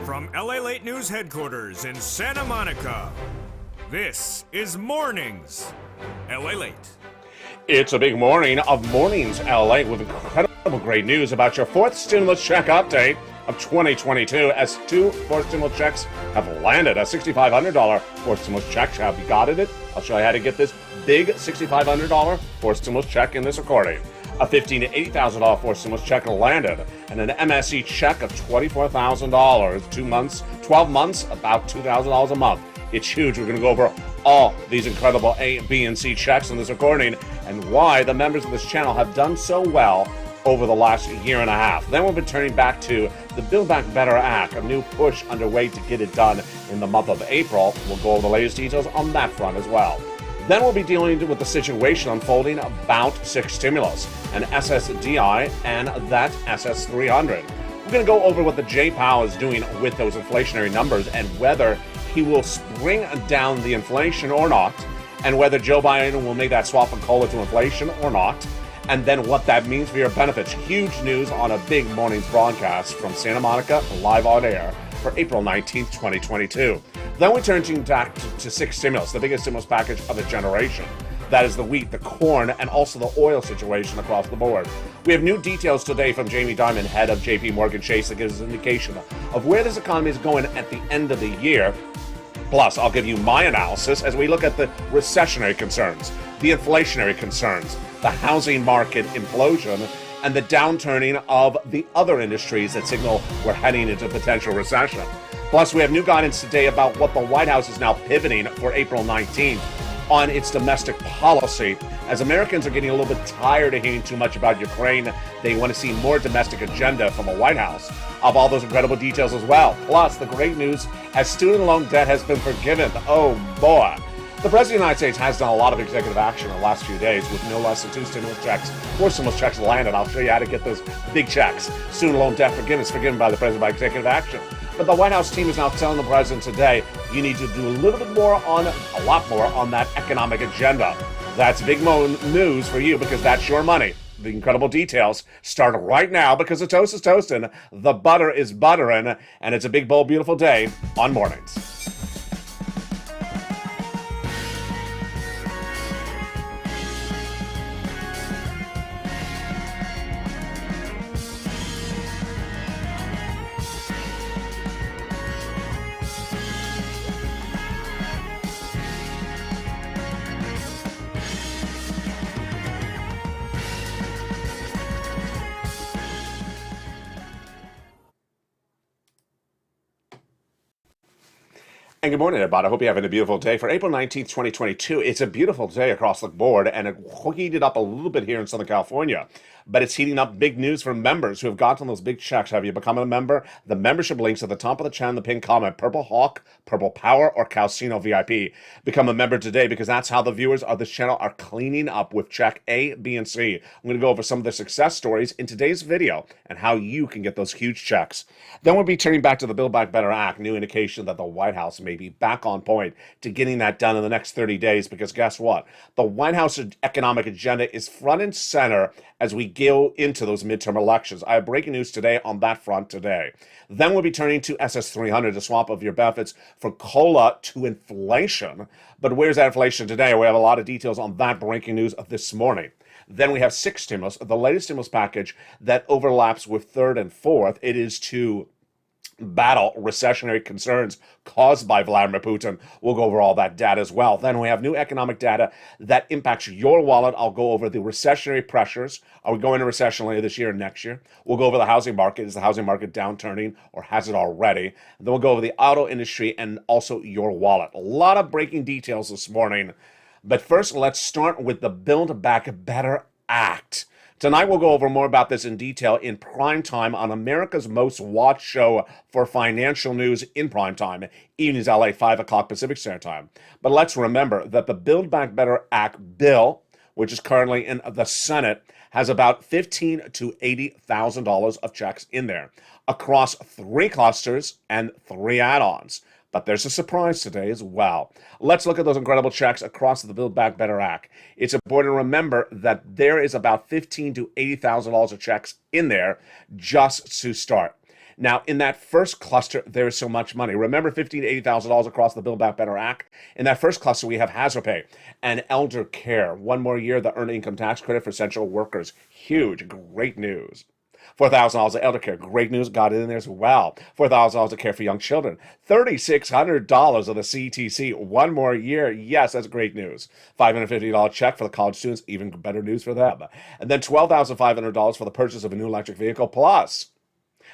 From LALATE News Headquarters in Santa Monica, this is Mornings LALATE. It's a big morning of Mornings LA with incredible great news about your fourth stimulus check update of 2022 as two fourth stimulus checks have landed. A $6,500 fourth stimulus check. Have you gotten it? I'll show you how to get this big $6,500 fourth stimulus check in this recording. A $15,000 to $80,000 fourth stimulus check landed, and an MSE check of $24,000, 2 months, 12 months, about $2,000 a month. It's huge. We're going to go over all these incredible A, B, and C checks in this recording and why the members of this channel have done so well over the last year and a half. Then we'll be turning back to the Build Back Better Act, a new push underway to get it done in the month of April. We'll go over the latest details on that front as well. Then we'll be dealing with the situation unfolding about 6 stimulus, an SSDI, and that SS300. We're going to go over what the J Powell is doing with those inflationary numbers and whether he will bring down the inflation or not, and whether Joe Biden will make that swap from COLA to inflation or not, and then what that means for your benefits. Huge news on a big morning's broadcast from Santa Monica, live on air for April 19th, 2022. Then we turn back to 6 stimulus, the biggest stimulus package of a generation. That is the wheat, the corn, and also the oil situation across the board. We have new details today from Jamie Dimon, head of JP Morgan Chase, that gives us an indication of where this economy is going at the end of the year. Plus, I'll give you my analysis as we look at the recessionary concerns, the inflationary concerns, the housing market implosion, and the downturning of the other industries that signal we're heading into potential recession. Plus, we have new guidance today about what the White House is now pivoting for April 19th on its domestic policy. As Americans are getting a little bit tired of hearing too much about Ukraine, they want to see more domestic agenda from the White House. Of all those incredible details as well. Plus, the great news as student loan debt has been forgiven. Oh boy. The President of the United States has done a lot of executive action in the last few days with no less than 2 stimulus checks, 4 stimulus checks landed. I'll show you how to get those big checks. Student loan debt forgiveness forgiven by the President by executive action. But the White House team is now telling the President today, you need to do a lot more on that economic agenda. That's big news for you because that's your money. The incredible details start right now because the toast is toasting, the butter is buttering, and it's a big, bold, beautiful day on Mornings. And good morning, everybody. I hope you're having a beautiful day. For April 19th, 2022, it's a beautiful day across the board, and it heated up a little bit here in Southern California. But it's heating up. Big news for members who have gotten those big checks. Have you become a member? The membership links at the top of the channel, the pinned comment, Purple Hawk, Purple Power, or Calcino VIP. Become a member today because that's how the viewers of this channel are cleaning up with check A, B, and C. I'm going to go over some of the success stories in today's video and how you can get those huge checks. Then we'll be turning back to the Build Back Better Act, new indication that the White House may be back on point to getting that done in the next 30 days because guess what? The White House economic agenda is front and center as we go into those midterm elections. I have breaking news today on that front today. Then we'll be turning to SS300, the swap of your benefits from COLA to inflation. But where's that inflation today? We have a lot of details on that breaking news of this morning. Then we have 6 stimulus, the latest stimulus package that overlaps with 3rd and 4th. It is to battle recessionary concerns caused by Vladimir Putin. We'll go over all that data as well. Then we have new economic data that impacts your wallet. I'll go over the recessionary pressures. Are we going into recession later this year and next year? We'll go over the housing market. Is the housing market downturning or has it already? And then we'll go over the auto industry and also your wallet. A lot of breaking details this morning. But first, let's start with the Build Back Better Act. Tonight, we'll go over more about this in detail in prime time on America's most watched show for financial news in prime time, evenings LA, 5 o'clock Pacific Standard Time. But let's remember that the Build Back Better Act bill, which is currently in the Senate, has about $15,000 to $80,000 of checks in there across 3 clusters and 3 add-ons. But there's a surprise today as well. Let's look at those incredible checks across the Build Back Better Act. It's important to remember that there is about $15,000 to $80,000 of checks in there just to start. Now, in that first cluster, there's so much money. Remember, $15,000 to $80,000 across the Build Back Better Act. In that first cluster, we have hazard pay and elder care. One more year, the earned income tax credit for essential workers. Huge, great news. $4,000 of elder care. Great news. Got it in there as well. $4,000 of care for young children. $3,600 of the CTC. One more year. Yes, that's great news. $550 check for the college students. Even better news for them. And then $12,500 for the purchase of a new electric vehicle. Plus,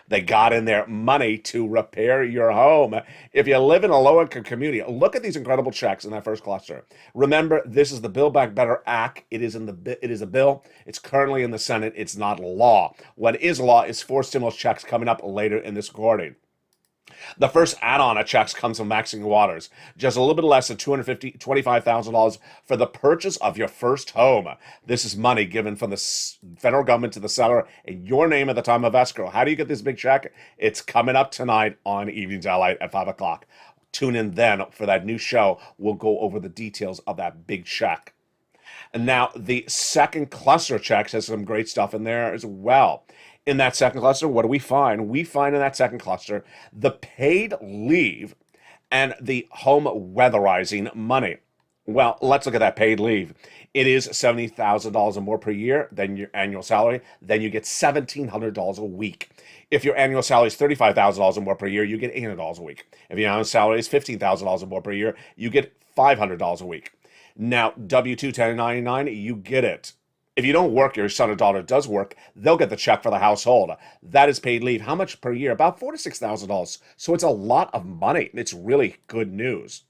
they got in there money to repair your home. If you live in a low-income community, look at these incredible checks in that first cluster. Remember, this is the Build Back Better Act. It is a bill. It's currently in the Senate. It's not law. What is law is 4 stimulus checks coming up later in this recording. The first add-on of checks comes from Maxwell Waters, just a little bit less than $25,000 for the purchase of your first home. This is money given from the federal government to the seller in your name at the time of escrow. How do you get this big check? It's coming up tonight on Evenings LA at 5 o'clock. Tune in then for that new show. We'll go over the details of that big check. And now the second cluster of checks has some great stuff in there as well. In that second cluster, what do we find? We find in that second cluster the paid leave and the home weatherizing money. Well, let's look at that paid leave. It is $70,000 or more per year than your annual salary. Then you get $1,700 a week. If your annual salary is $35,000 or more per year, you get $800 a week. If your annual salary is $15,000 or more per year, you get $500 a week. Now, W-2 1099, you get it. If you don't work, your son or daughter does work, they'll get the check for the household. That is paid leave. How much per year? About $4,000 to $6,000. So it's a lot of money. It's really good news.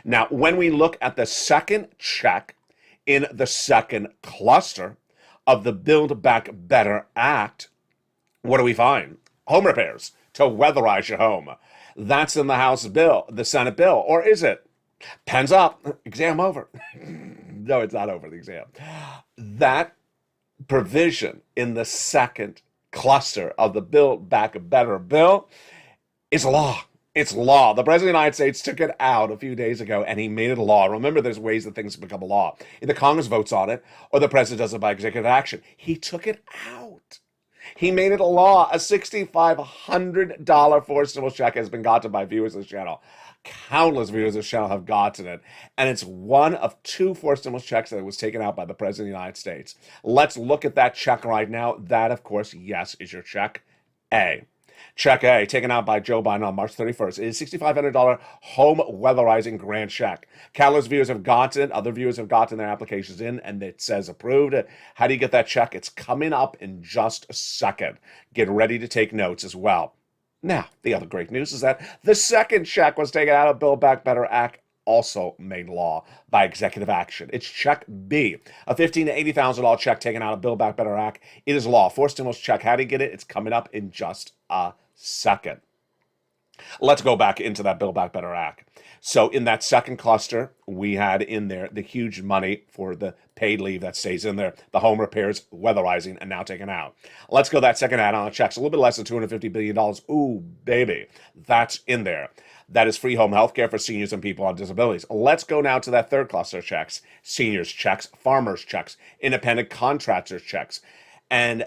Now, when we look at the second check in the second cluster of the Build Back Better Act, what do we find? Home repairs to weatherize your home. That's in the House bill, the Senate bill, or is it? Pens up, exam over. No, it's not over, the exam. That provision in the second cluster of the Build Back Better bill is law. It's law. The President of the United States took it out a few days ago, and he made it a law. Remember, there's ways that things become a law. Either Congress votes on it, or the President does it by executive action. He took it out. He made it a law. A $6,500 forced stimulus check has been gotten by viewers of this channel. Countless viewers of this channel have gotten it, and it's one of 2 forced stimulus checks that was taken out by the President of the United States. Let's look at that check right now. That, of course, yes, is your check A. Check A, taken out by Joe Biden on March 31st. It is $6,500 home weatherizing grant check. Countless viewers have gotten it. Other viewers have gotten their applications in, and it says approved. How do you get that check? It's coming up in just a second. Get ready to take notes as well. Now, the other great news is that the second check was taken out of Build Back Better Act, also made law by executive action. It's check B, a $15,000 to $80,000 check taken out of Build Back Better Act. It is law. Forced stimulus check. How do you get it? It's coming up in just a second. Let's go back into that Build Back Better Act. So in that second cluster, we had in there the huge money for the paid leave that stays in there, the home repairs, weatherizing, and now taken out. Let's go that second add-on checks, a little bit less than $250 billion. Ooh, baby, that's in there. That is free home health care for seniors and people on disabilities. Let's go now to that third cluster of checks, seniors checks, farmers checks, independent contractors checks, and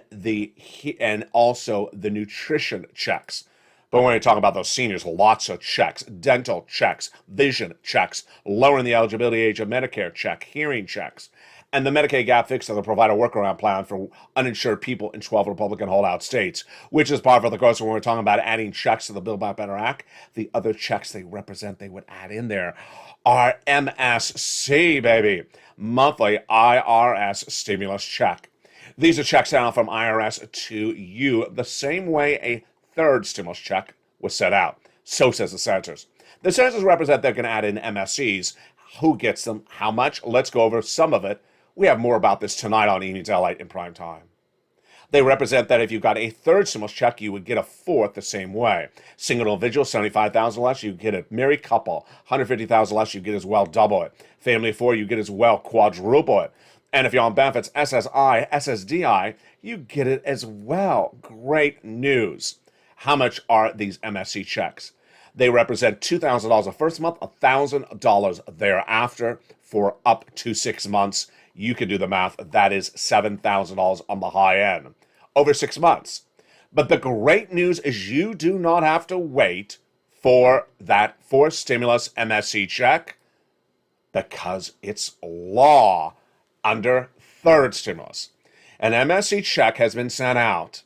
also the nutrition checks. But when we talk about those seniors, lots of checks, dental checks, vision checks, lowering the eligibility age of Medicare check, hearing checks, and the Medicaid gap fix that will provide a workaround plan for uninsured people in 12 Republican holdout states, which is part of the course when we're talking about adding checks to the Build Back Better Act. The other checks they represent, they would add in there are MSC, baby, monthly IRS stimulus check. These are checks down from IRS to you the same way a third stimulus check was set out. So says the senators. The senators represent they're going to add in MSCs. Who gets them? How much? Let's go over some of it. We have more about this tonight on Evenings LA in prime time. They represent that if you got a third stimulus check, you would get a fourth the same way. Single individual, $75,000 less, you get it. Married couple, $150,000 less, you get as well double it. Family of 4, you get as well quadruple it. And if you're on benefits, SSI, SSDI, you get it as well. Great news. How much are these MSC checks? They represent $2,000 the first month, $1,000 thereafter for up to 6 months. You can do the math. That is $7,000 on the high end over 6 months. But the great news is you do not have to wait for that fourth stimulus MSC check because it's law under third stimulus. An MSC check has been sent out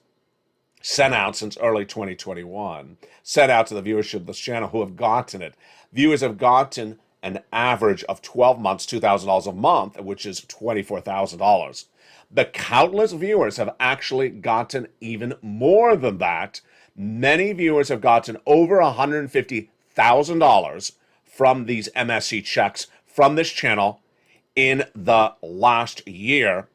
since early 2021, sent out to the viewership of this channel who have gotten it. Viewers have gotten an average of 12 months, $2,000 a month, which is $24,000. The countless viewers have actually gotten even more than that. Many viewers have gotten over $150,000 from these MSC checks from this channel in the last year.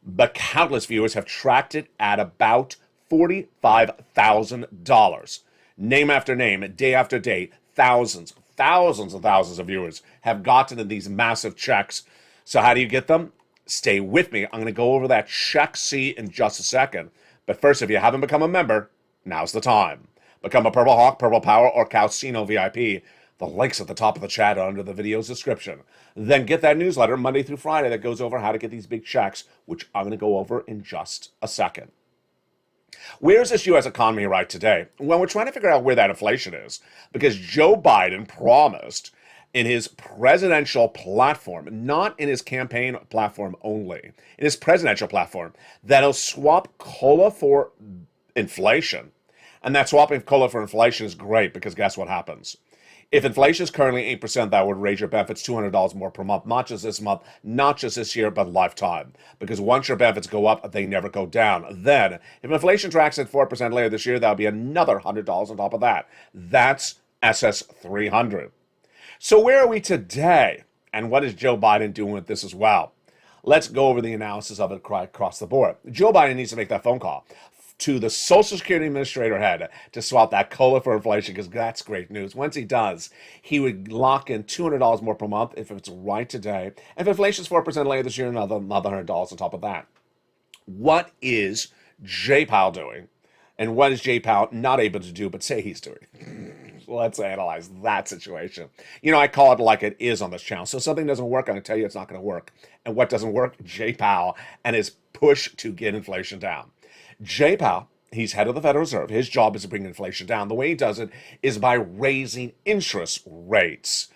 But countless viewers have tracked it at about $45,000. Name after name, day after day, thousands and thousands of viewers have gotten in these massive checks. So how do you get them? Stay with me. I'm going to go over that check C in just a second. But first, if you haven't become a member, now's the time. Become a Purple Hawk, Purple Power, or Calcino VIP. The link's at the top of the chat or under the video's description. Then get that newsletter Monday through Friday that goes over how to get these big checks, which I'm going to go over in just a second. Where's this U.S. economy right today? Well, we're trying to figure out where that inflation is because Joe Biden promised in his presidential platform, not in his campaign platform only, in his presidential platform, that he'll swap COLA for inflation. And that swapping COLA for inflation is great because guess what happens? If inflation is currently 8%, that would raise your benefits $200 more per month, not just this month, not just this year, but lifetime. Because once your benefits go up, they never go down. Then, if inflation tracks at 4% later this year, that'll be another $100 on top of that. That's SS 300. So where are we today? And what is Joe Biden doing with this as well? Let's go over the analysis of it across the board. Joe Biden needs to make that phone call to the Social Security Administrator head to swap that COLA for inflation because that's great news. Once he does, he would lock in $200 more per month if it's right today. And if inflation is 4% later this year, another $100 on top of that. What is J. Powell doing? And what is J. Powell not able to do but say he's doing? Let's analyze that situation. You know, I call it like it is on this channel. So if something doesn't work, I'm going to tell you it's not going to work. And what doesn't work? J. Powell and his push to get inflation down. Jay Powell, he's head of the Federal Reserve. His job is to bring inflation down. The way he does it is by raising interest rates.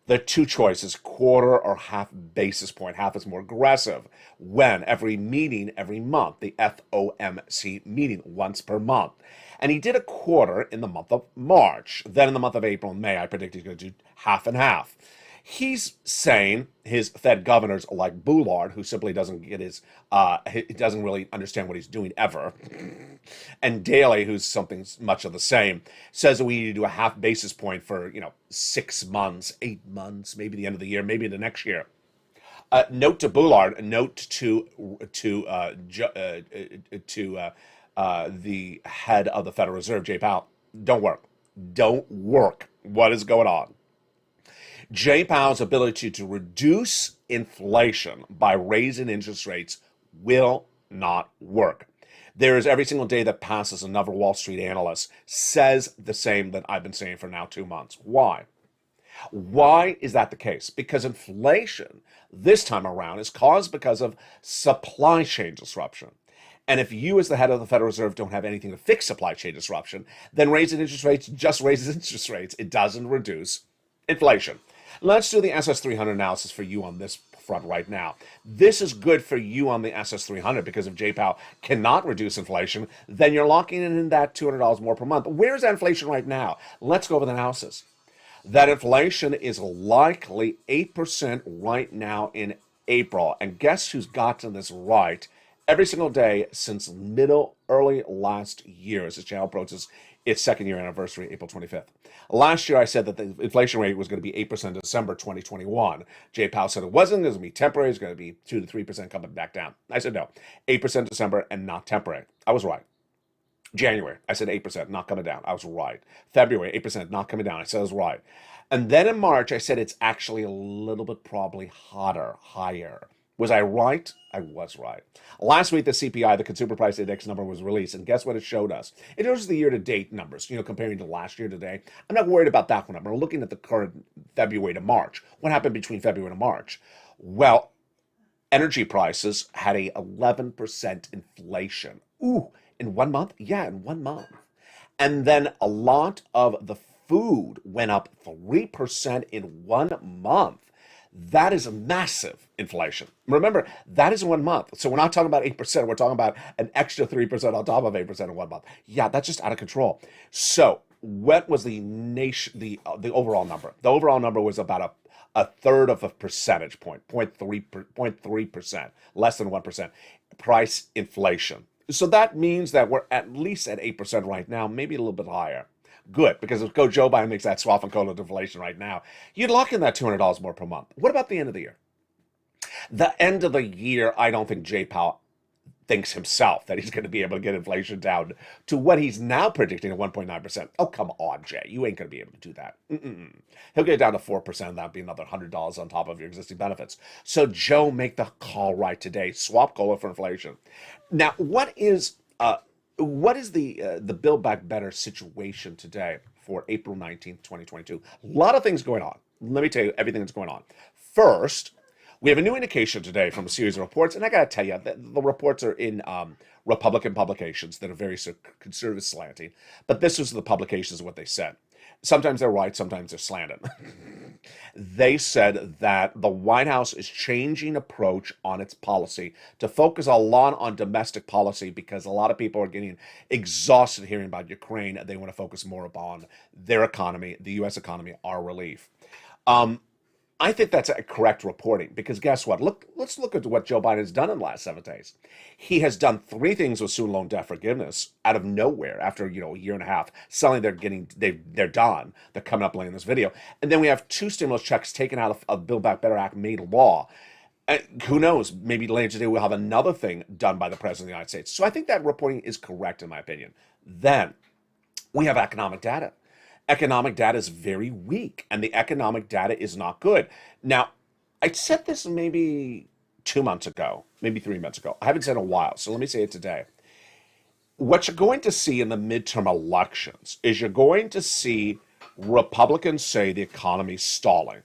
The two choices, quarter or half basis point. Half is more aggressive. When? Every meeting, every month. The FOMC meeting once per month. And he did a quarter in the month of March. Then in the month of April and May, I predict he's going to do half and half. He's saying his Fed governors like Bullard, who simply doesn't get he doesn't really understand what he's doing ever, and Daly, who's something much of the same, says that we need to do a half basis point for 6 months, 8 months, maybe the end of the year, maybe the next year. Note to Bullard, note to the head of the Federal Reserve, Jay Powell, don't work. What is going on? Jay Powell's ability to reduce inflation by raising interest rates will not work. There is every single day that passes another Wall Street analyst says the same that I've been saying for now 2 months. Why? Why is that the case? Because inflation this time around is caused because of supply chain disruption. And if you as the head of the Federal Reserve don't have anything to fix supply chain disruption, then raising interest rates just raises interest rates. It doesn't reduce inflation. Let's do the SS300 analysis for you on this front right now. This is good for you on the SS300 because if J. Powell cannot reduce inflation, then you're locking in that $200 more per month. Where is that inflation right now? Let's go over the analysis. That inflation is likely 8% right now in April. And guess who's gotten this right every single day since early last year as this channel approaches its second year anniversary, April 25th. Last year, I said that the inflation rate was going to be 8% in December 2021. Jay Powell said it wasn't. It was going to be temporary. It was going to be 2 to 3% coming back down. I said no, 8% December and not temporary. I was right. January, I said 8%, not coming down. I was right. February, 8%, not coming down. I said I was right. And then in March, I said it's actually a little bit probably higher. Was I right? I was right. Last week, the CPI, the Consumer Price Index number, was released, and guess what it showed us? It shows the year-to-date numbers, comparing to last year today. I'm not worried about that one. I'm looking at the current February to March. What happened between February and March? Well, energy prices had a 11% inflation. Ooh, In 1 month? Yeah, in 1 month. And then a lot of the food went up 3% in 1 month. That is a massive inflation. Remember, that is 1 month. So we're not talking about 8%. We're talking about an extra 3% on top of 8% in 1 month. Yeah, that's just out of control. So what was the overall number? The overall number was about a third of a percentage point, 0.3%, less than 1% price inflation. So that means that we're at least at 8% right now, maybe a little bit higher. Good, because if Joe Biden makes that swap and cola deflation right now, you'd lock in that $200 more per month. What about the end of the year? The end of the year, I don't think Jay Powell thinks himself that he's going to be able to get inflation down to what he's now predicting at 1.9%. Oh, come on, Jay. You ain't going to be able to do that. He'll get it down to 4%. That'd be another $100 on top of your existing benefits. So, Joe, make the call right today. Swap cola for inflation. Now, what is the Build Back Better situation today for April 19th, 2022? A lot of things going on. Let me tell you everything that's going on. First, we have a new indication today from a series of reports, and I got to tell you that the reports are in Republican publications that are very conservative slanting, but this was the publications of what they said. Sometimes they're right, sometimes they're slanted. They said that the White House is changing approach on its policy to focus a lot on domestic policy because a lot of people are getting exhausted hearing about Ukraine. They want to focus more upon their economy, the U.S. economy, our relief. I think that's a correct reporting because guess what? Let's look at what Joe Biden has done in the last 7 days. He has done 3 things with student loan debt forgiveness out of nowhere after a year and a half. Suddenly they're done. They're coming up late in this video, and then we have 2 stimulus checks taken out of Build Back Better Act made law. Who knows? Maybe later today we'll have another thing done by the President of the United States. So I think that reporting is correct in my opinion. Then we have economic data. Economic data is very weak, and the economic data is not good. Now, I said this maybe 2 months ago, maybe 3 months ago. I haven't said it in a while, so let me say it today. What you're going to see in the midterm elections is you're going to see Republicans say the economy's stalling,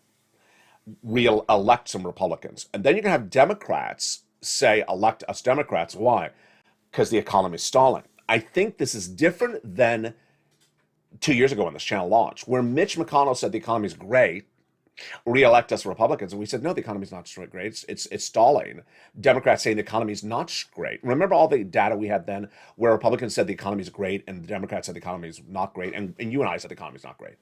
elect some Republicans. And then you're going to have Democrats say, elect us Democrats. Why? Because the economy's stalling. I think this is different than 2 years ago when this channel launched, where Mitch McConnell said the economy's great, re-elect us Republicans, and we said, no, the economy's not great, it's stalling. Democrats saying the economy's not great. Remember all the data we had then where Republicans said the economy's great and the Democrats said the economy's not great, and you and I said the economy's not great.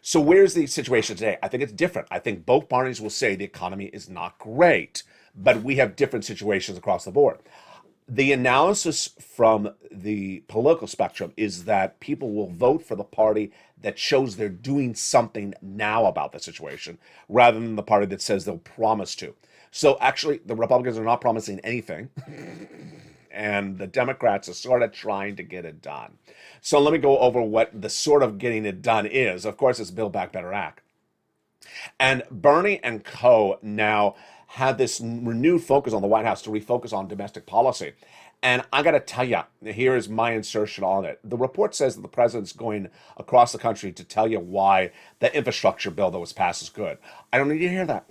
So where's the situation today? I think it's different. I think both parties will say the economy is not great, but we have different situations across the board. The analysis from the political spectrum is that people will vote for the party that shows they're doing something now about the situation rather than the party that says they'll promise to. So actually, the Republicans are not promising anything, and the Democrats are sort of trying to get it done. So let me go over what the sort of getting it done is. Of course, it's Build Back Better Act. And Bernie and co. now had this renewed focus on the White House to refocus on domestic policy. And I got to tell you, here is my insertion on it. The report says that the president's going across the country to tell you why the infrastructure bill that was passed is good. I don't need to hear that.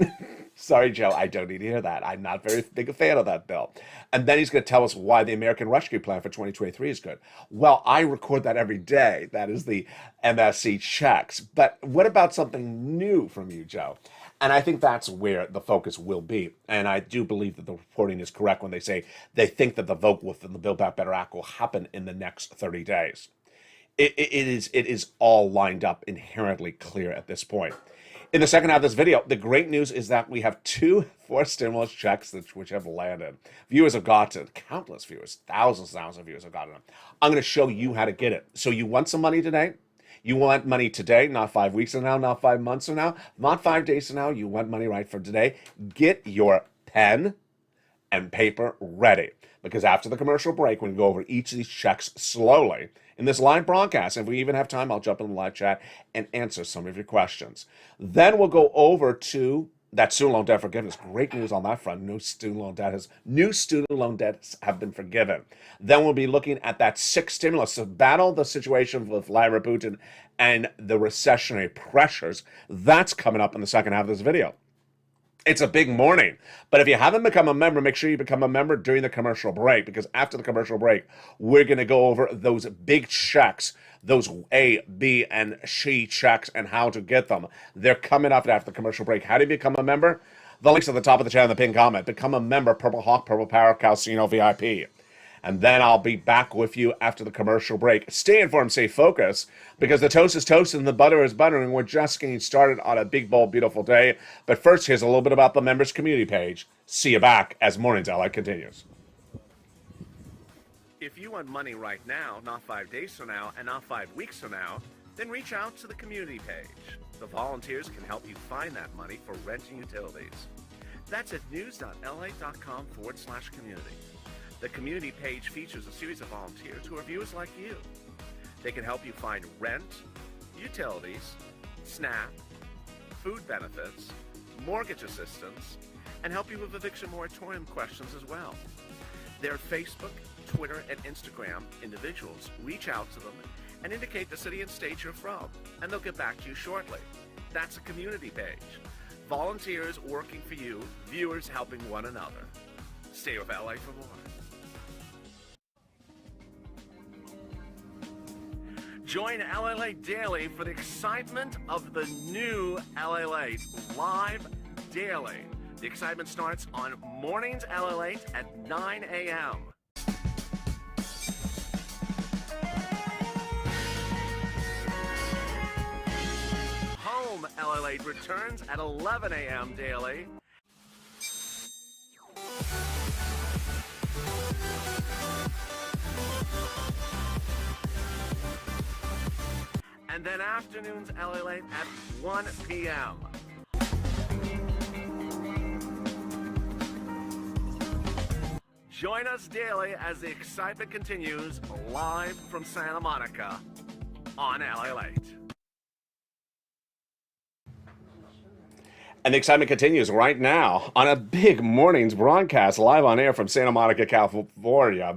Sorry, Joe, I don't need to hear that. I'm not very big a fan of that bill. And then he's going to tell us why the American Rescue Plan for 2023 is good. Well, I record that every day. That is the MSC checks. But what about something new from you, Joe? And I think that's where the focus will be. And I do believe that the reporting is correct when they say they think that the vote within the Build Back Better Act will happen in the next 30 days. It is all lined up inherently clear at this point. In the second half of this video, the great news is that we have 2 forced stimulus checks which have landed. Viewers have gotten, countless viewers, thousands of viewers have gotten them. I'm going to show you how to get it. So you want some money today? You want money today, not 5 weeks from now, not 5 months from now, not 5 days from now. You want money right for today. Get your pen and paper ready. Because after the commercial break, we're going to go over each of these checks slowly in this live broadcast. If we even have time, I'll jump in the live chat and answer some of your questions. Then we'll go over to that student loan debt forgiveness. Great news on that front. New student loan debts have been forgiven. Then we'll be looking at that 6th stimulus to battle the situation with Vladimir Putin and the recessionary pressures. That's coming up in the second half of this video. It's a big morning. But if you haven't become a member, make sure you become a member during the commercial break, because after the commercial break, we're going to go over those big checks, those A, B, and C checks, and how to get them. They're coming up after the commercial break. How do you become a member? The link's at the top of the channel in the pinned comment. Become a member, Purple Hawk, Purple Power, Calcino VIP. And then I'll be back with you after the commercial break. Stay informed, stay focused, because the toast is toasted and the butter is buttering. We're just getting started on a big, bold, beautiful day. But first, here's a little bit about the members community page. See you back as Mornings LA continues. If you want money right now, not 5 days from now, and not 5 weeks from now, then reach out to the community page. The volunteers can help you find that money for rent and utilities. That's at news.la.com/community. The community page features a series of volunteers who are viewers like you. They can help you find rent, utilities, SNAP, food benefits, mortgage assistance, and help you with eviction moratorium questions as well. Their Facebook, Twitter, and Instagram individuals reach out to them and indicate the city and state you're from, and they'll get back to you shortly. That's a community page. Volunteers working for you, viewers helping one another. Stay with LA for more. Join LALATE Daily for the excitement of the new LALATE live daily. The excitement starts on Mornings LALATE at 9 a.m. Home LALATE returns at 11 a.m. daily. And then afternoons LALATE at 1 p.m. Join us daily as the excitement continues live from Santa Monica on LALATE. And the excitement continues right now on a big morning's broadcast live on air from Santa Monica, California.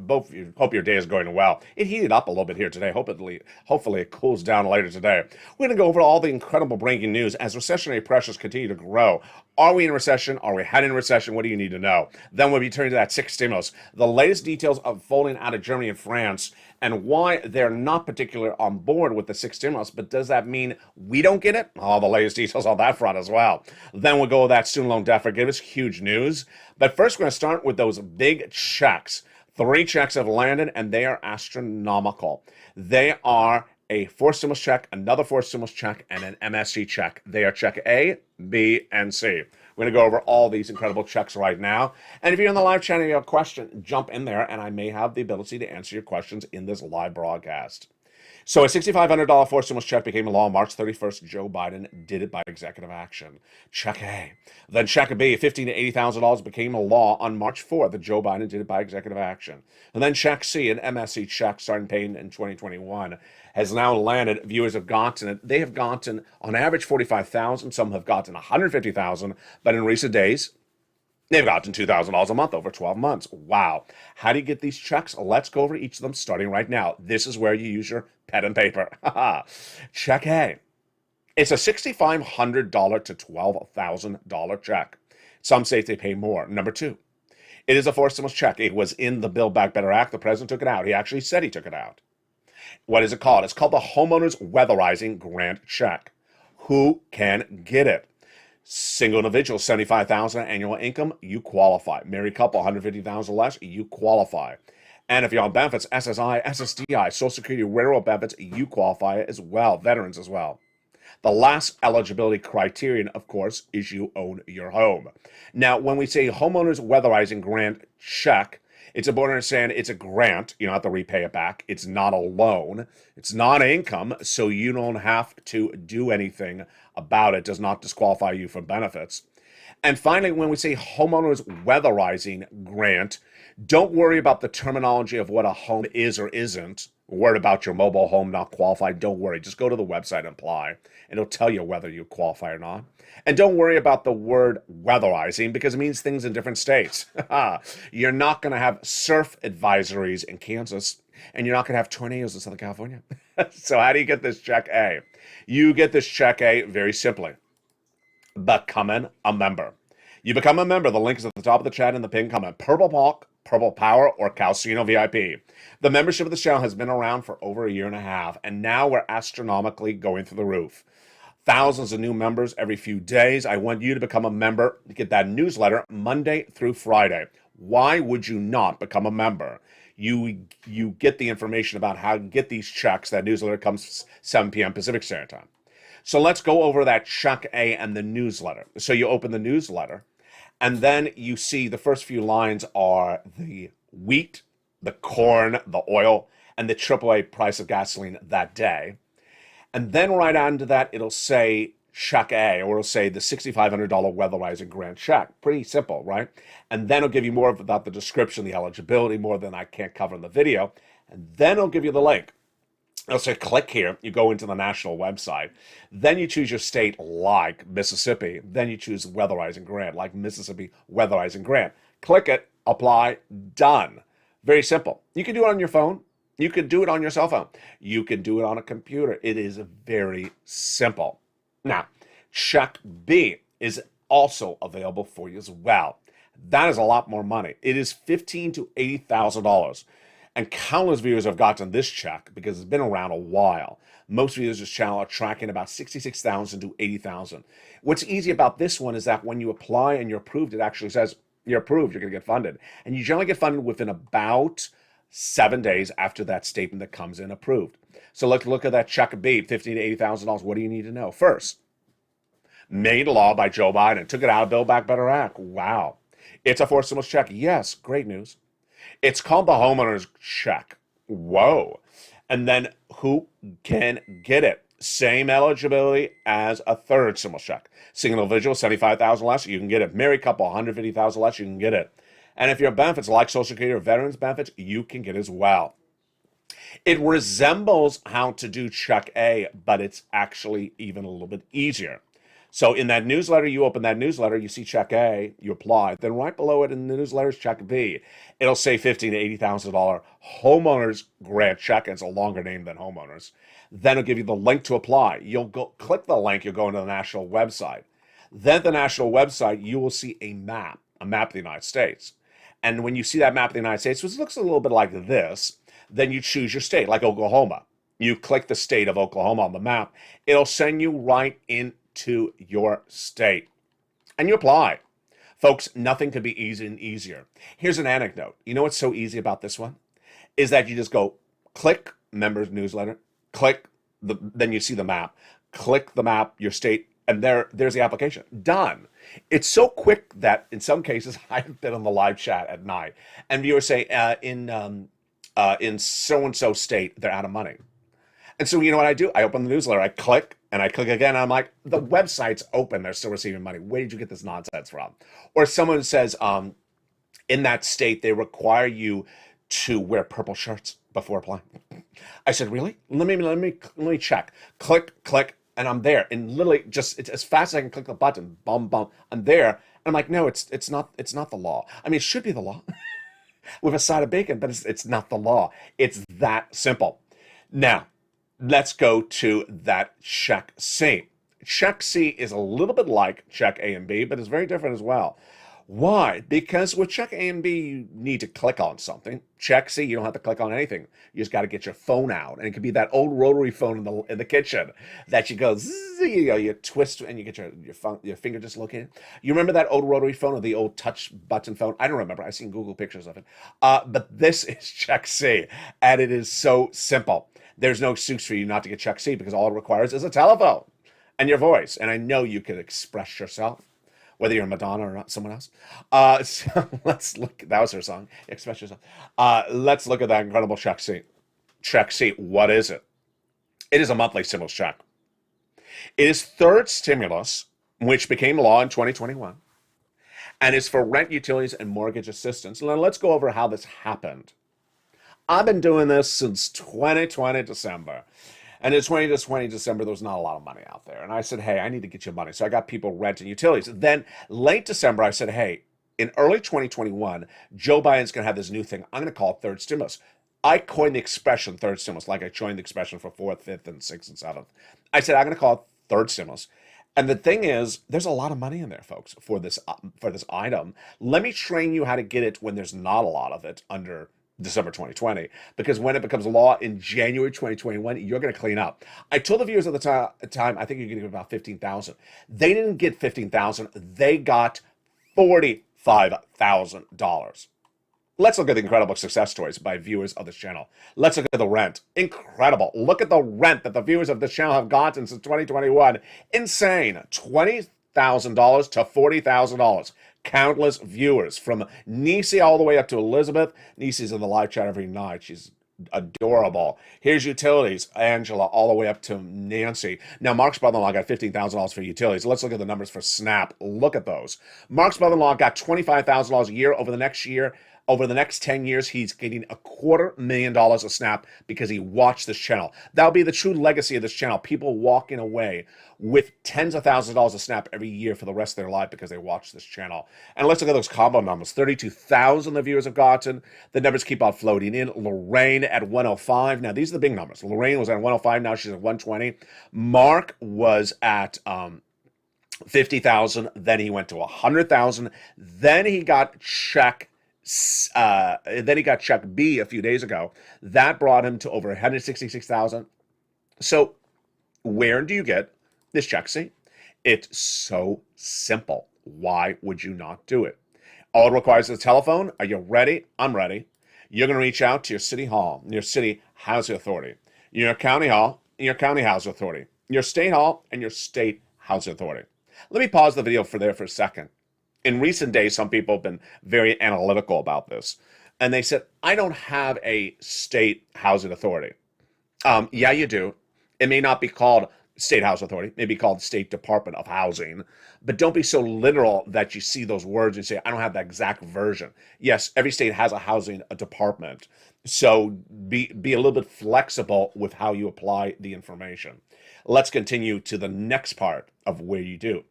Hope your day is going well. It heated up a little bit here today. Hopefully it cools down later today. We're going to go over all the incredible breaking news as recessionary pressures continue to grow. Are we in a recession? Are we heading in a recession? What do you need to know? Then we'll be turning to that sixth stimulus. The latest details unfolding out of Germany and France, and why they're not particularly on board with the sixth stimulus. But does that mean we don't get it? All the latest details on that front as well. Then we'll go with that student loan debt forgiveness. Huge news. But first, we're going to start with those big checks. 3 checks have landed, and they are astronomical. They are a fourth stimulus check, another fourth stimulus check, and an MSC check. They are check A, B, and C. We're going to go over all these incredible checks right now. And if you're in the live channel and you have a question, jump in there, and I may have the ability to answer your questions in this live broadcast. So a $6,500 fourth stimulus check became a law on March 31st. Joe Biden did it by executive action. Check A. Then check B, $15,000 to $80,000 became a law on March 4th. Joe Biden did it by executive action. And then check C, an MSC check starting paying in 2021, has now landed. Viewers have gotten it. They have gotten, on average, $45,000. Some have gotten $150,000. But in recent days, they've gotten $2,000 a month over 12 months. Wow. How do you get these checks? Let's go over each of them starting right now. This is where you use your pen and paper. Check A. It's a $6,500 to $12,000 check. Some states they pay more. Number 2, it is a fourth stimulus check. It was in the Build Back Better Act. The president took it out. He actually said he took it out. What is it called? It's called the Homeowners Weatherizing Grant Check. Who can get it? Single individual, $75,000 annual income, you qualify. Married couple, $150,000 less, you qualify. And if you're on benefits, SSI, SSDI, Social Security, railroad benefits, you qualify as well. Veterans as well. The last eligibility criterion, of course, is you own your home. Now, when we say Homeowners Weatherizing Grant Check, it's important to understand it's a grant. You don't have to repay it back. It's not a loan. It's not income, so you don't have to do anything about it. It does not disqualify you from benefits. And finally, when we say Homeowners Weatherizing Grant, don't worry about the terminology of what a home is or isn't. Worried about your mobile home not qualified, don't worry. Just go to the website and apply, and it'll tell you whether you qualify or not. And don't worry about the word weatherizing, because it means things in different states. You're not going to have surf advisories in Kansas, and you're not going to have tornadoes in Southern California. So how do you get this check A? You get this check A very simply. Becoming a member. You become a member. The link is at the top of the chat in the pinned comment. Purple Power, or Calcino VIP. The membership of the channel has been around for over a year and a half, and now we're astronomically going through the roof. Thousands of new members every few days. I want you to become a member to get that newsletter Monday through Friday. Why would you not become a member? You get the information about how to get these checks. That newsletter comes 7 p.m. Pacific Standard Time. So let's go over that check A and the newsletter. So you open the newsletter, and then you see the first few lines are the wheat, the corn, the oil, and the AAA price of gasoline that day. And then right under that, it'll say check A, or it'll say the $6,500 weatherizing grant check. Pretty simple, right? And then it'll give you more about the description, the eligibility, more than I can't cover in the video. And then it'll give you the link. It'll say click here. You go into the national website. Then you choose your state, like Mississippi. Then you choose weatherizing grant, like Mississippi weatherizing grant. Click it, apply, done. Very simple. You can do it on your phone. You can do it on your cell phone. You can do it on a computer. It is very simple. Now, check B is also available for you as well. That is a lot more money. It is $15,000 to $80,000. And countless viewers have gotten this check because it's been around a while. Most viewers of this channel are tracking about $66,000 to $80,000. What's easy about this one is that when you apply and you're approved, it actually says you're approved, you're going to get funded. And you generally get funded within about 7 days after that statement that comes in approved. So look at that check B, $15,000 to $80,000. What do you need to know? First, made law by Joe Biden. Took it out of Build Back Better Act. Wow. It's a fourth stimulus check. Yes, great news. It's called the homeowner's check. Whoa. And then who can get it? Same eligibility as a third stimulus check. Single individual, $75,000 less, you can get it. Married couple, $150,000 less, you can get it. And if your benefits like Social Security or veterans benefits, you can get as well. It resembles how to do check A, but it's actually even a little bit easier. So in that newsletter, you open that newsletter, you see check A, you apply. Then right below it in the newsletter is check B. It'll say $15,000 to $80,000 homeowners grant check. It's a longer name than homeowners. Then it'll give you the link to apply. You'll go click the link, you'll go into the national website. Then at the national website, you will see a map of the United States. And when you see that map of the United States, which looks a little bit like this, then you choose your state, like Oklahoma. You click the state of Oklahoma on the map. It'll send you right into your state. And you apply. Folks, nothing could be easy and easier. Here's an anecdote. You know what's so easy about this one? Is that you just go click members newsletter, then you see the map, click the map, your state, and there's the application. Done. It's so quick that in some cases I've been on the live chat at night, and viewers say in so-and-so state they're out of money. And so you know what I do? I open the newsletter, I click, and I click again, and I'm like, the website's open, they're still receiving money. Where did you get this nonsense from? Or someone says, in that state, they require you to wear purple shirts before applying. I said, really? Let me check. Click, and I'm there. And literally, it's as fast as I can click the button, bum, I'm there. And I'm like, no, it's not the law. I mean, it should be the law with a side of bacon, but it's not the law. It's that simple. Now, let's go to that check C. Check C is a little bit like check A and B, but it's very different as well. Why? Because with check A and B, you need to click on something. Check C, you don't have to click on anything. You just got to get your phone out, and it could be that old rotary phone in the kitchen that you go, zzz, you twist, and you get your finger dislocated. You remember that old rotary phone or the old touch button phone? I don't remember. I've seen Google pictures of it. But this is check C, and it is so simple. There's no excuse for you not to get check C because all it requires is a telephone and your voice. And I know you can express yourself, whether you're Madonna or not, someone else. So let's look. That was her song. Express yourself. Let's look at that incredible check C. Check C. What is it? It is a monthly stimulus check. It is third stimulus, which became law in 2021, and is for rent, utilities, and mortgage assistance. Now let's go over how this happened. I've been doing this since 2020 December. And in 2020 December, there was not a lot of money out there. And I said, hey, I need to get you money. So I got people renting utilities. Then late December, I said, hey, in early 2021, Joe Biden's going to have this new thing. I'm going to call it third stimulus. I coined the expression third stimulus, like I coined the expression for fourth, fifth, and sixth, and seventh. I said, I'm going to call it third stimulus. And the thing is, there's a lot of money in there, folks, for this item. Let me train you how to get it when there's not a lot of it under December 2020, because when it becomes law in January 2021, you're going to clean up. I told the viewers at the time, I think you're going to get about 15,000. They didn't get 15,000. They got $45,000. Let's look at the incredible success stories by viewers of this channel. Let's look at the rent. Incredible. Look at the rent that the viewers of this channel have gotten since 2021. Insane. $20,000 to $40,000. Countless viewers from Nisi all the way up to Elizabeth. Nisi's in the live chat every night. She's adorable. Here's utilities. Angela all the way up to Nancy. Now, Mark's brother-in-law got $15,000 for utilities. Let's look at the numbers for Snap. Look at those. Mark's brother-in-law got $25,000 a year over the next year. Over the next 10 years, he's getting $250,000 a Snap because he watched this channel. That'll be the true legacy of this channel. People walking away with tens of thousands of dollars a Snap every year for the rest of their life because they watch this channel. And let's look at those combo numbers. 32,000 the viewers have gotten. The numbers keep on floating in. Lorraine at 105. Now, these are the big numbers. Lorraine was at 105. Now she's at 120. Mark was at 50,000. Then he went to 100,000. Then he got check B a few days ago. That brought him to over 166,000. So where do you get this check see? It's so simple. Why would you not do it? All it requires is a telephone. Are you ready? I'm ready. You're going to reach out to your city hall, your city housing authority, your county hall, your county housing authority, your state hall, and your state housing authority. Let me pause the video for a second. In recent days, some people have been very analytical about this. And they said, I don't have a state housing authority. Yeah, you do. It may not be called State Housing Authority. It may be called State Department of Housing. But don't be so literal that you see those words and say, I don't have the exact version. Yes, every state has a housing department. So be a little bit flexible with how you apply the information. Let's continue to the next part of where you do.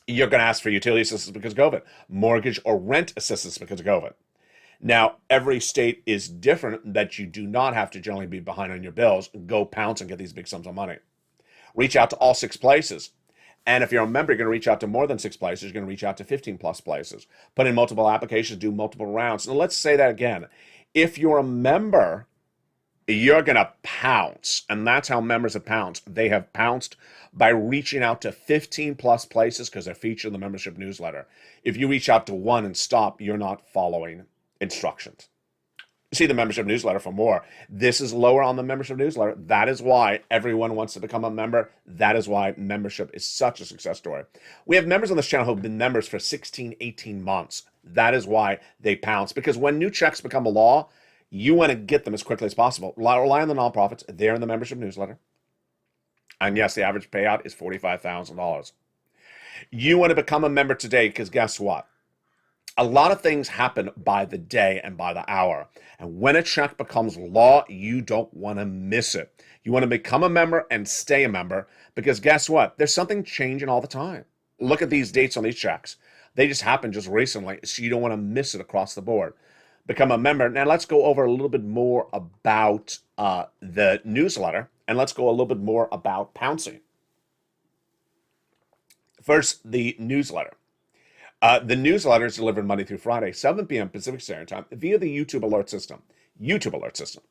You're going to ask for utility assistance because of COVID, mortgage or rent assistance because of COVID. Now, every state is different that you do not have to generally be behind on your bills. Go pounce and get these big sums of money. Reach out to all 6 places. And if you're a member, you're going to reach out to more than 6 places. You're going to reach out to 15 plus places. Put in multiple applications, do multiple rounds. Now, let's say that again. If you're a member, you're going to pounce. And that's how members have pounced. They have pounced by reaching out to 15 plus places because they're featured in the membership newsletter. If you reach out to 1 and stop, you're not following instructions. See the membership newsletter for more. This is lower on the membership newsletter. That is why everyone wants to become a member. That is why membership is such a success story. We have members on this channel who have been members for 16, 18 months. That is why they pounce. Because when new checks become a law, you want to get them as quickly as possible. Rely on the nonprofits. They're in the membership newsletter. And yes, the average payout is $45,000. You want to become a member today because guess what? A lot of things happen by the day and by the hour. And when a check becomes law, you don't want to miss it. You want to become a member and stay a member because guess what? There's something changing all the time. Look at these dates on these checks. They just happened just recently, so you don't want to miss it across the board. Become a member. Now let's go over a little bit more about the newsletter, and let's go a little bit more about pouncing. First, the newsletter. The newsletter is delivered Monday through Friday, 7 p.m. Pacific Standard Time via the YouTube alert system. YouTube alert system.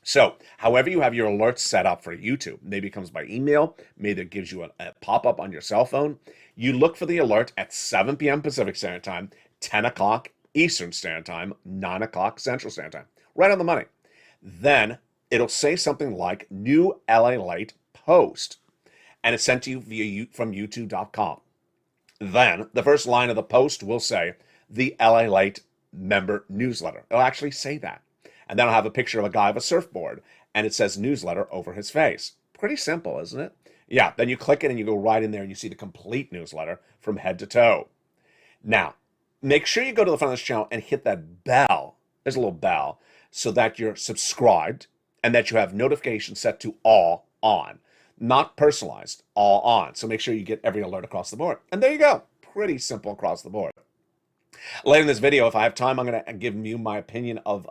So, however you have your alerts set up for YouTube, maybe it comes by email, maybe it gives you a pop-up on your cell phone. You look for the alert at 7 p.m. Pacific Standard Time, 10 o'clock Eastern Standard Time, 9 o'clock Central Standard Time. Right on the money. Then it'll say something like new LALATE post, and it's sent to you from YouTube.com. Then the first line of the post will say the LALATE member newsletter. It'll actually say that. And then I'll have a picture of a guy with a surfboard, and it says newsletter over his face. Pretty simple, isn't it? Yeah, then you click it and you go right in there and you see the complete newsletter from head to toe. Now, make sure you go to the front of this channel and hit that bell. There's a little bell so that you're subscribed and that you have notifications set to all on. Not personalized, all on. So make sure you get every alert across the board. And there you go. Pretty simple across the board. Later in this video, if I have time, I'm going to give you my opinion of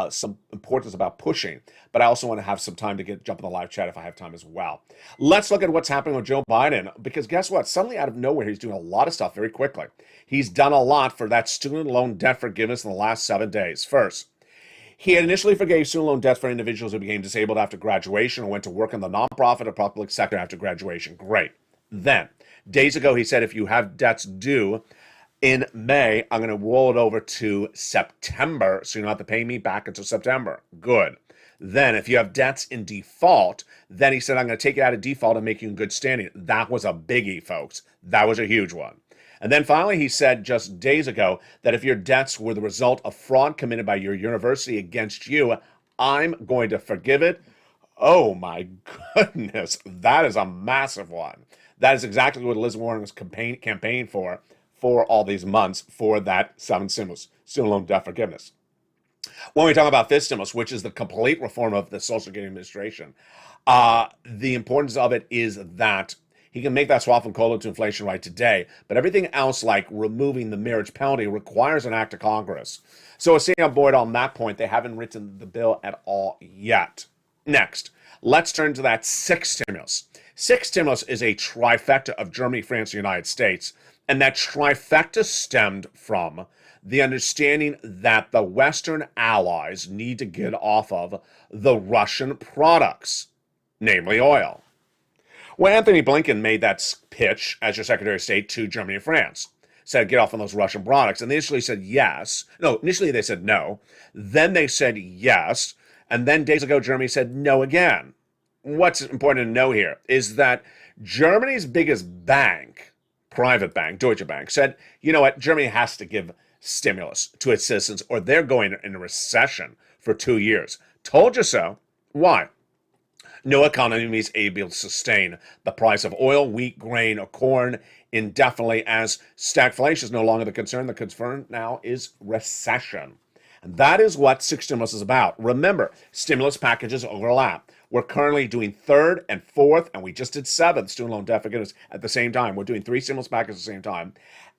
some importance about pushing, but I also want to have some time to jump in the live chat if I have time as well. Let's look at what's happening with Joe Biden, because guess what? Suddenly out of nowhere, he's doing a lot of stuff very quickly. He's done a lot for that student loan debt forgiveness in the last 7 days. First, he had initially forgave student loan debt for individuals who became disabled after graduation or went to work in the nonprofit or public sector after graduation. Great. Then, days ago, he said, if you have debts due in May, I'm going to roll it over to September, so you don't have to pay me back until September. Good. Then, if you have debts in default, then he said, I'm going to take you out of default and make you in good standing. That was a biggie, folks. That was a huge one. And then finally, he said just days ago that if your debts were the result of fraud committed by your university against you, I'm going to forgive it. Oh my goodness, that is a massive one. That is exactly what Elizabeth Warren was campaigning for all these months for that 7th stimulus, student loan debt forgiveness. When we talk about this stimulus, which is the complete reform of the Social Security Administration, the importance of it is that he can make that swap from COLA to inflation right today, but everything else, like removing the marriage penalty, requires an act of Congress. So staying on board on that point, they haven't written the bill at all yet. Next, let's turn to that 6th stimulus. 6th stimulus is a trifecta of Germany, France, and the United States, and that trifecta stemmed from the understanding that the Western allies need to get off of the Russian products, namely oil. Well, Anthony Blinken made that pitch as your Secretary of State to Germany and France. Said, get off on those Russian products. And they initially said yes. No, initially they said no. Then they said yes. And then days ago, Germany said no again. What's important to know here is that Germany's biggest bank, private bank, Deutsche Bank, said, you know what, Germany has to give stimulus to its citizens or they're going in a recession for 2 years. Told you so. Why? No economy is able to sustain the price of oil, wheat, grain, or corn indefinitely, as stagflation is no longer the concern. The concern now is recession. And that is what 6 stimulus is about. Remember, stimulus packages overlap. We're currently doing 3rd and 4th, and we just did 7th student loan debt forgiveness at the same time. We're doing 3 stimulus packages at the same time,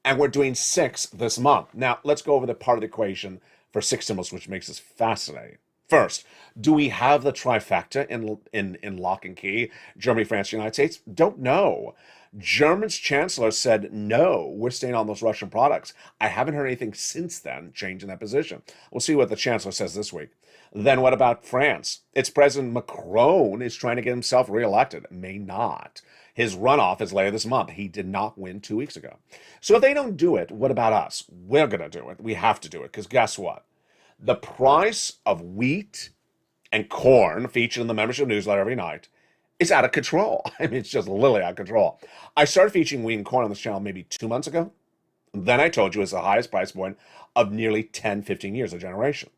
and we're doing 6 this month. Now, let's go over the part of the equation for 6 stimulus, which makes this fascinating. First, do we have the trifecta in lock and key? Germany, France, United States? Don't know. German's chancellor said, no, we're staying on those Russian products. I haven't heard anything since then changing that position. We'll see what the chancellor says this week. Then what about France? Its President Macron is trying to get himself reelected. May not. His runoff is later this month. He did not win 2 weeks ago. So if they don't do it, what about us? We're going to do it. We have to do it, because guess what? The price of wheat and corn, featured in the membership newsletter every night, is out of control. I mean, it's just literally out of control. I started featuring wheat and corn on this channel maybe 2 months ago. Then I told you it's the highest price point of nearly 10, 15 years, a generation.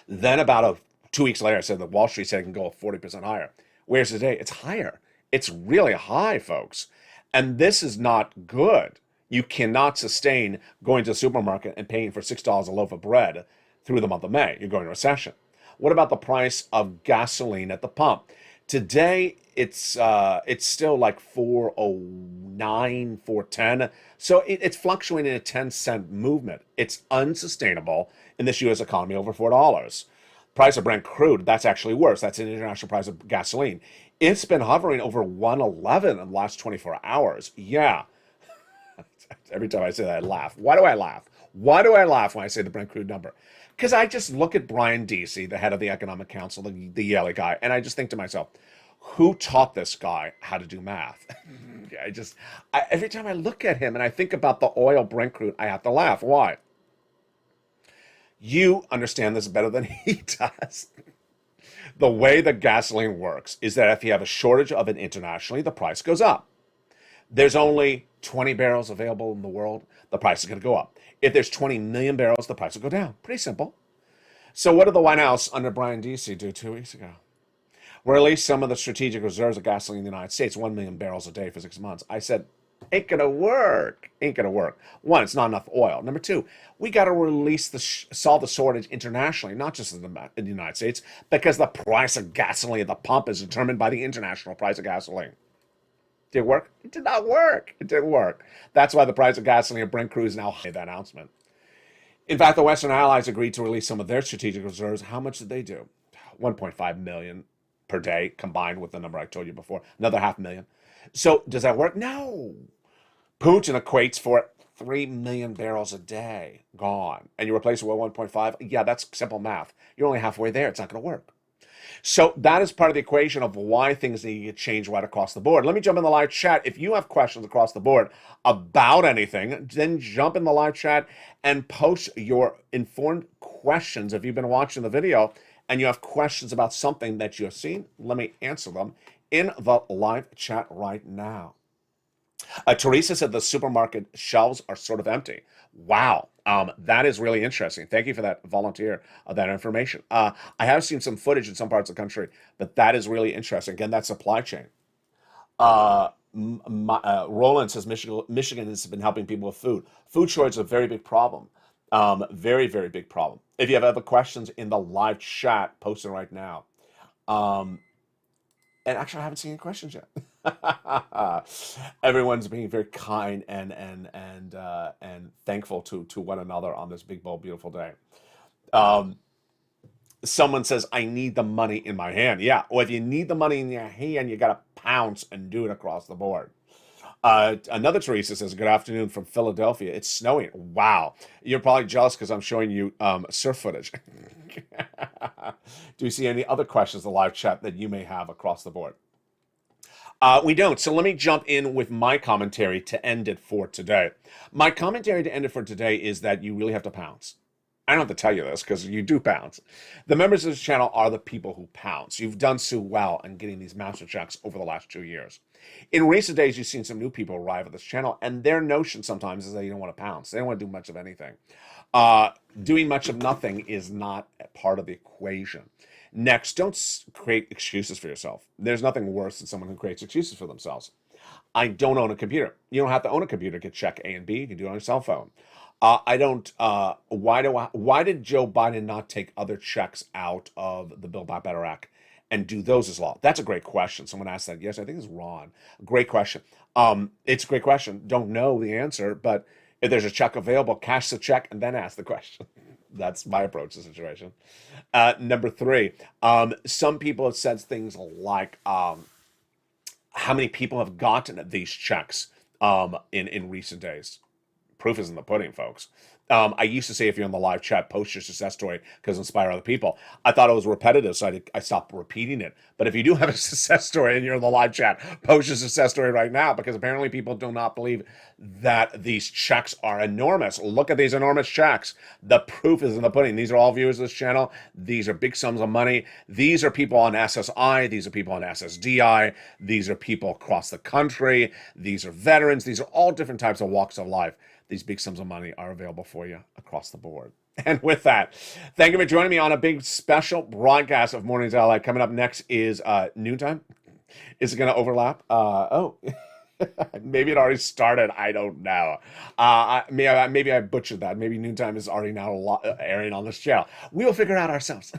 Then about 2 weeks later, I said that Wall Street said it can go 40% higher. Where's today? It's higher. It's really high, folks. And this is not good. You cannot sustain going to the supermarket and paying for $6 a loaf of bread through the month of May. You're going to recession. What about the price of gasoline at the pump? Today, it's still like $4.09, $4.10. So it's fluctuating in a 10-cent movement. It's unsustainable in this U.S. economy over $4. Price of Brent crude, that's actually worse. That's an international price of gasoline. It's been hovering over 111 in the last 24 hours. Yeah. Every time I say that, I laugh. Why do I laugh? Why do I laugh when I say the Brent crude number? Because I just look at Brian Deasy, the head of the Economic Council, the Yale guy, and I just think to myself, who taught this guy how to do math? Every time I look at him and I think about the oil Brent crude, I have to laugh. Why? You understand this better than he does. The way that gasoline works is that if you have a shortage of it internationally, the price goes up. There's only 20 barrels available in the world, the price is going to go up. If there's 20 million barrels, the price will go down. Pretty simple. So what did the White House under Brian Deasy do 2 weeks ago? Release some of the strategic reserves of gasoline in the United States, 1 million barrels a day for 6 months. I said, ain't going to work. Ain't going to work. One, it's not enough oil. Number two, we got to release solve the shortage internationally, not just in the United States, because the price of gasoline at the pump is determined by the international price of gasoline. Did it work? It did not work. It didn't work. That's why the price of gasoline at Brent crude is now high. That announcement. In fact, the Western Allies agreed to release some of their strategic reserves. How much did they do? 1.5 million per day, combined with the number I told you before. Another 500,000. So does that work? No. Putin equates for 3 million barrels a day gone. And you replace it with 1.5? Yeah, that's simple math. You're only halfway there. It's not going to work. So that is part of the equation of why things need to get changed right across the board. Let me jump in the live chat. If you have questions across the board about anything, then jump in the live chat and post your informed questions. If you've been watching the video and you have questions about something that you have seen, let me answer them in the live chat right now. Teresa said the supermarket shelves are sort of empty. Wow. That is really interesting. Thank you for that volunteer of that information. I have seen some footage in some parts of the country, but that is really interesting. Again, that supply chain. Roland says Michigan has been helping people with food. Food shortage is a very big problem. Very, very big problem. If you have other questions in the live chat, post them right now. And actually, I haven't seen any questions yet. Everyone's being very kind and thankful to one another on this big, bold, beautiful day. Someone says, I need the money in my hand. Yeah, well, if you need the money in your hand, you got to pounce and do it across the board. Another Teresa says, good afternoon from Philadelphia. It's snowing. Wow. You're probably jealous because I'm showing you surf footage. Do you see any other questions in the live chat that you may have across the board? We don't. So let me jump in with my commentary to end it for today. My commentary to end it for today is that you really have to pounce. I don't have to tell you this because you do pounce. The members of this channel are the people who pounce. You've done so well in getting these master checks over the last 2 years. In recent days, you've seen some new people arrive at this channel, and their notion sometimes is that you don't want to pounce. They don't want to do much of anything. Doing much of nothing is not a part of the equation. Next, don't create excuses for yourself. There's nothing worse than someone who creates excuses for themselves. I don't own a computer. You don't have to own a computer to get check A and B. You can do it on your cell phone. Why did Joe Biden not take other checks out of the Build Back Better Act and do those as law? That's a great question. Someone asked that. Yes, I think it's Ron. Great question. It's a great question. Don't know the answer, but if there's a check available, cash the check and then ask the question. That's my approach to the situation. Number 3, some people have said things like how many people have gotten these checks in recent days. Proof is in the pudding, folks. I used to say if you're in the live chat, post your success story because inspire other people. I thought it was repetitive, so I stopped repeating it. But if you do have a success story and you're in the live chat, post your success story right now because apparently people do not believe that these checks are enormous. Look at these enormous checks. The proof is in the pudding. These are all viewers of this channel. These are big sums of money. These are people on SSI. These are people on SSDI. These are people across the country. These are veterans. These are all different types of walks of life. These big sums of money are available for you across the board. And with that, thank you for joining me on a big special broadcast of Mornings LA. Coming up next is noontime. Is it going to overlap? Maybe it already started. I don't know. Maybe I butchered that. Maybe noontime is already now airing on this channel. We'll figure it out ourselves.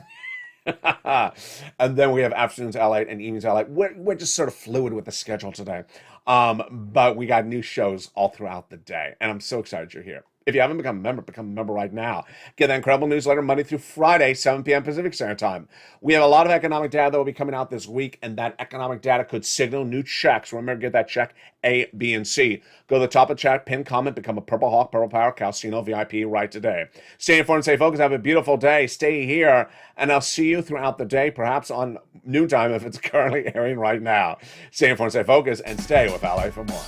And then we have afternoons LA and evenings LA. We're just sort of fluid with the schedule today. But we got new shows all throughout the day. And I'm so excited you're here. If you haven't become a member right now. Get that incredible newsletter Monday through Friday, 7 p.m. Pacific Standard Time. We have a lot of economic data that will be coming out this week, and that economic data could signal new checks. Remember, get that check A, B, and C. Go to the top of the chat, pin comment, become a Purple Hawk, Purple Power, Calcino VIP right today. Stay informed, stay focused, have a beautiful day. Stay here, and I'll see you throughout the day, perhaps on noontime if it's currently airing right now. Stay informed, stay focused, and stay with LA for more.